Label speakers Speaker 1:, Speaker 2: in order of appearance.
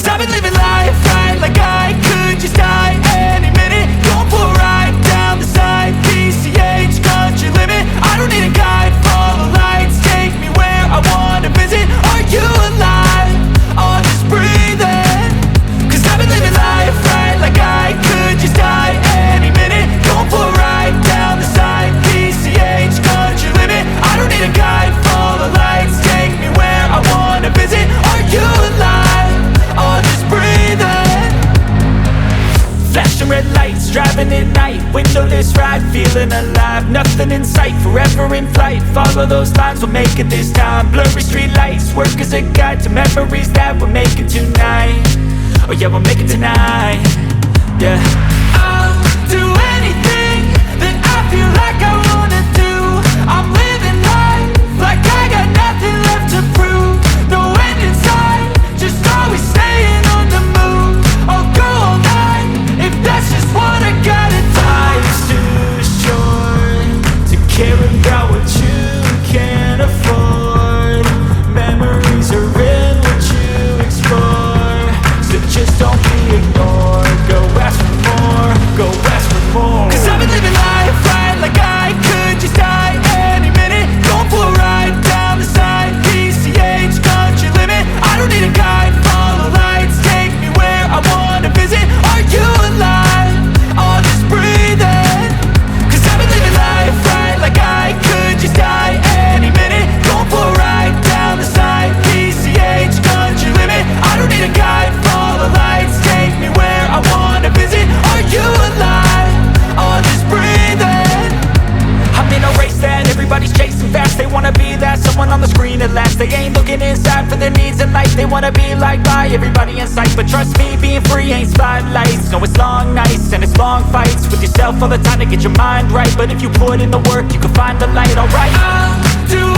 Speaker 1: Cause I've been living life right like I could just die any minute. Going for a ride down the side, PCH, country limit. I don't need a guide, follow lights, take me where I wanna visit. Are you alive? Or just breathing? Cause I've been living life right like I could just die any minute. Going for a ride down the side, PCH, country limit. I don't need a guide, follow lights, take me where I wanna visit. Are you alive? Or just breathing? Flashing red lights, driving at night, windowless ride, feeling alive. Nothing in sight, forever in flight. Follow those lines, we'll make it this time. Blurry street lights, work as a guide to memories that we're making tonight. Oh yeah, we'll make it tonight. Yeah. I'll do anything that I feel like I wanna do. I'm living life like I got nothing left to prove. No end in sight, just always staying on the move. I'll go all night if that's just what I gotta do. Life's too short to care about what you can't afford. Memories are in what you explore, so just don't be ignored. Go ask for more, go ask for more. Cause I've been living life right like I could just die any minute. Going for a ride down the side, PCH, country limit. I don't need a guide, follow lights, take me where I wanna visit. Are you alive? Or just breathing? Cause I've been living life right like I could just die any minute. Going for a ride down the side, PCH, country limit. I don't need a guide, follow lights, take me where I wanna visit. Are you alive? Or just breathing? I'm in a race that everybody's chasing fast. They wanna be that someone on the screen at last. They ain't looking inside for their needs in life. They wanna be liked by everybody in sight. But trust me, being free ain't spotlights. No, it's long nights and it's long fights with yourself all the time to get your mind right. But if you put in the work, you can find the light, alright? I'll do